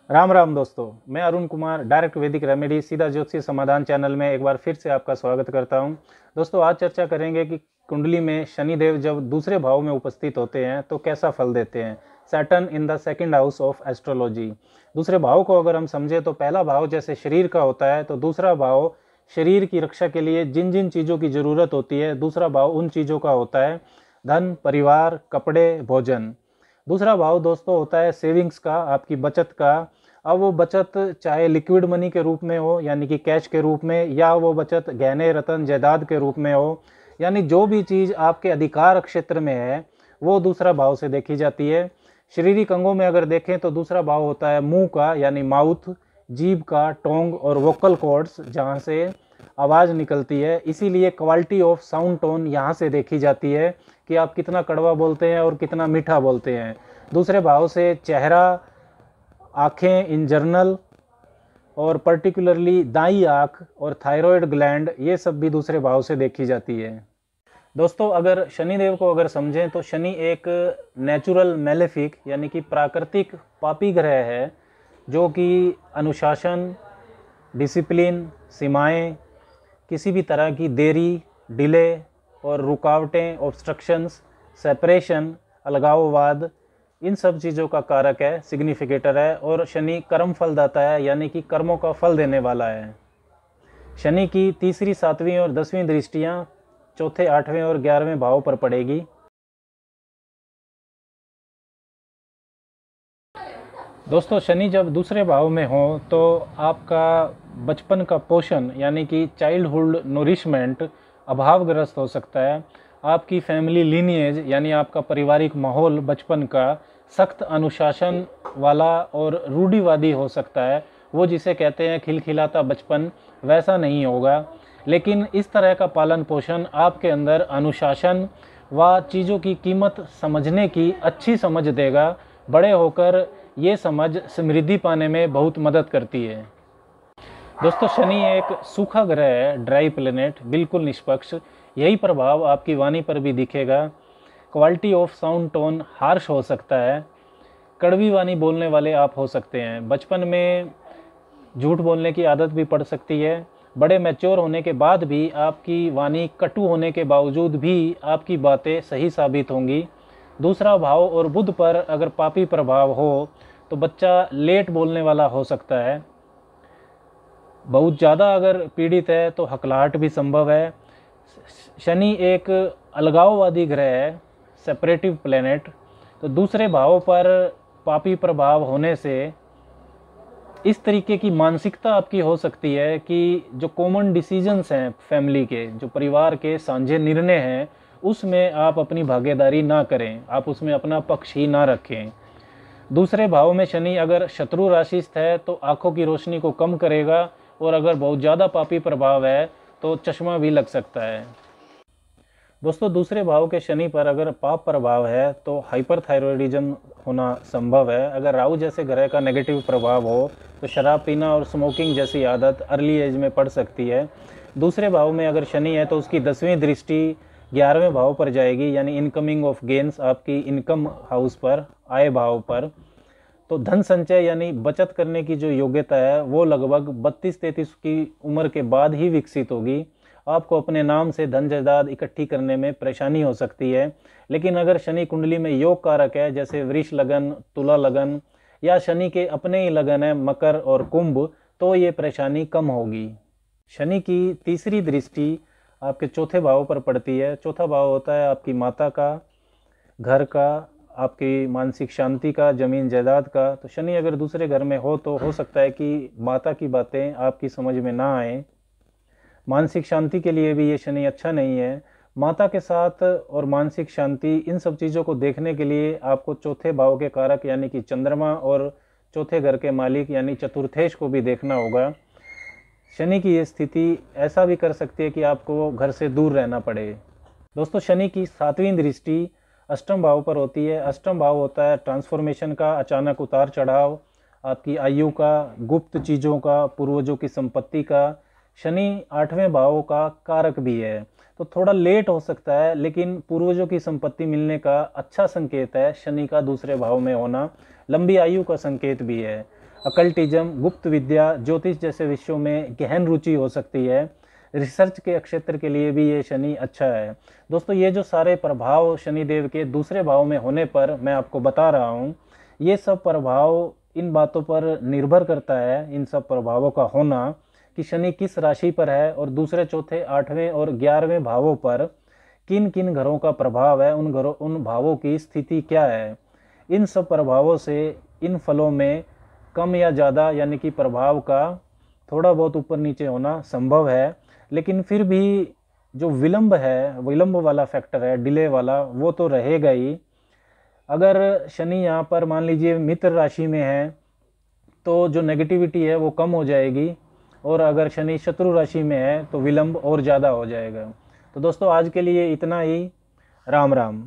राम राम दोस्तों, मैं अरुण कुमार डायरेक्ट वैदिक रेमेडी सीधा ज्योतिषी समाधान चैनल में एक बार फिर से आपका स्वागत करता हूं। दोस्तों, आज चर्चा करेंगे कि कुंडली में शनिदेव जब दूसरे भाव में उपस्थित होते हैं तो कैसा फल देते हैं। Saturn in the second house of astrology. दूसरे भाव को अगर हम समझे तो पहला भाव जैसे शरीर का होता है, तो दूसरा भाव शरीर की रक्षा के लिए जिन जिन चीज़ों की ज़रूरत होती है, दूसरा भाव उन चीज़ों का होता है। धन, परिवार, कपड़े, भोजन। दूसरा भाव दोस्तों होता है सेविंग्स का, आपकी बचत का। अब वो बचत चाहे लिक्विड मनी के रूप में हो यानी कि कैश के रूप में, या वो बचत गहने रत्न जायदाद के रूप में हो, यानी जो भी चीज़ आपके अधिकार क्षेत्र में है वो दूसरा भाव से देखी जाती है। शारीरिक अंगों में अगर देखें तो दूसरा भाव होता है मुंह का यानी माउथ, जीभ का टोंग और वोकल कॉर्ड्स जहाँ से आवाज़ निकलती है। इसीलिए क्वालिटी ऑफ साउंड टोन यहाँ से देखी जाती है कि आप कितना कड़वा बोलते हैं और कितना मीठा बोलते हैं। दूसरे भाव से चेहरा, आँखें इन जनरल और पर्टिकुलरली दाई आँख और थायराइड ग्लैंड, ये सब भी दूसरे भाव से देखी जाती है। दोस्तों, अगर शनिदेव को अगर समझें तो शनि एक नेचुरल मेलेफिक यानी कि प्राकृतिक पापी ग्रह है, जो कि अनुशासन, डिसिप्लिन, सीमाएं, किसी भी तरह की देरी, डिले और रुकावटें, ऑब्स्ट्रक्शंस, सेपरेशन, अलगाववाद, इन सब चीज़ों का कारक है, सिग्निफिकेटर है। और शनि कर्म फलदाता है यानी कि कर्मों का फल देने वाला है। शनि की तीसरी, सातवीं और 10वीं दृष्टियां चौथे, 8वें और 11वें भाव पर पड़ेगी। दोस्तों, शनि जब दूसरे भाव में हो तो आपका बचपन का पोषण यानी कि चाइल्डहुड नोरिशमेंट अभावग्रस्त हो सकता है। आपकी फैमिली लीनिएज यानी आपका पारिवारिक माहौल बचपन का सख्त अनुशासन वाला और रूढ़िवादी हो सकता है। वो जिसे कहते हैं खिलखिलाता बचपन, वैसा नहीं होगा। लेकिन इस तरह का पालन पोषण आपके अंदर अनुशासन व चीज़ों की कीमत समझने की अच्छी समझ देगा। बड़े होकर ये समझ समृद्धि पाने में बहुत मदद करती है। दोस्तों, शनि एक सूखा ग्रह है, ड्राई प्लेनेट, बिल्कुल निष्पक्ष। यही प्रभाव आपकी वाणी पर भी दिखेगा। Quality of sound tone harsh हो सकता है। कड़वी वाणी बोलने वाले आप हो सकते हैं। बचपन में झूठ बोलने की आदत भी पड़ सकती है। बड़े मैच्योर होने के बाद भी आपकी वाणी कटु होने के बावजूद भी आपकी बातें सही साबित होंगी। दूसरा भाव और बुध पर अगर पापी प्रभाव हो तो बच्चा लेट बोलने वाला हो सकता है। बहुत ज़्यादा अगर पीड़ित है तो हकलाहट भी संभव है। शनि एक अलगाववादी ग्रह है, सेपरेटिव प्लेनेट। तो दूसरे भाव पर पापी प्रभाव होने से इस तरीके की मानसिकता आपकी हो सकती है कि जो कॉमन डिसीजंस हैं फैमिली के, जो परिवार के साझे निर्णय हैं, उसमें आप अपनी भागीदारी ना करें, आप उसमें अपना पक्ष ही ना रखें। दूसरे भाव में शनि अगर शत्रु राशिस्थ है तो आंखों की रोशनी को कम करेगा, और अगर बहुत ज़्यादा पापी प्रभाव है तो चश्मा भी लग सकता है। दोस्तों, दूसरे भाव के शनि पर अगर पाप प्रभाव है तो हाइपरथायरॉयडिज्म होना संभव है। अगर राहु जैसे ग्रह का नेगेटिव प्रभाव हो तो शराब पीना और स्मोकिंग जैसी आदत अर्ली एज में पड़ सकती है। दूसरे भाव में अगर शनि है तो उसकी 10वीं दृष्टि 11वें भाव पर जाएगी, यानी इनकमिंग ऑफ गेंस आपकी इनकम हाउस पर, आय भाव पर। तो धन संचय यानी बचत करने की जो योग्यता है वो लगभग 32-33 की उम्र के बाद ही विकसित होगी। आपको अपने नाम से धन जायदाद इकट्ठी करने में परेशानी हो सकती है। लेकिन अगर शनि कुंडली में योग कारक है, जैसे वृष लगन, तुला लगन, या शनि के अपने ही लगन है मकर और कुंभ, तो ये परेशानी कम होगी। शनि की तीसरी दृष्टि आपके चौथे भाव पर पड़ती है। चौथा भाव होता है आपकी माता का, घर का, आपकी मानसिक शांति का, जमीन जायदाद का। तो शनि अगर दूसरे घर में हो तो हो सकता है कि माता की बातें आपकी समझ में ना आए। मानसिक शांति के लिए भी ये शनि अच्छा नहीं है। माता के साथ और मानसिक शांति, इन सब चीज़ों को देखने के लिए आपको चौथे भाव के कारक यानी कि चंद्रमा और चौथे घर के मालिक यानी चतुर्थेश को भी देखना होगा। शनि की ये स्थिति ऐसा भी कर सकती है कि आपको घर से दूर रहना पड़े। दोस्तों, शनि की 7वीं दृष्टि अष्टम भाव पर होती है। अष्टम भाव होता है ट्रांसफॉर्मेशन का, अचानक उतार चढ़ाव, आपकी आयु का, गुप्त चीज़ों का, पूर्वजों की संपत्ति का। शनि 8वें भाव का कारक भी है, तो थोड़ा लेट हो सकता है, लेकिन पूर्वजों की संपत्ति मिलने का अच्छा संकेत है शनि का दूसरे भाव में होना। लंबी आयु का संकेत भी है। अकल्टिज्म, गुप्त विद्या, ज्योतिष जैसे विषयों में गहन रुचि हो सकती है। रिसर्च के क्षेत्र के लिए भी ये शनि अच्छा है। दोस्तों ये जो सारे प्रभाव शनिदेव के दूसरे भाव में होने पर मैं आपको बता रहा हूँ, ये सब प्रभाव इन बातों पर निर्भर करता है, इन सब प्रभावों का होना, कि शनि किस राशि पर है और दूसरे, चौथे, 8वें और 11वें भावों पर किन किन घरों का प्रभाव है, उन भावों की स्थिति क्या है। इन सब प्रभावों से इन फलों में कम या ज़्यादा यानी कि प्रभाव का थोड़ा बहुत ऊपर नीचे होना संभव है, लेकिन फिर भी जो विलंब है, विलंब वाला फैक्टर है, डिले वाला, वो तो रहेगा ही। अगर शनि यहाँ पर मान लीजिए मित्र राशि में है तो जो नेगेटिविटी है वो कम हो जाएगी, और अगर शनि शत्रु राशि में है तो विलंब और ज़्यादा हो जाएगा। तो दोस्तों आज के लिए इतना ही। राम राम।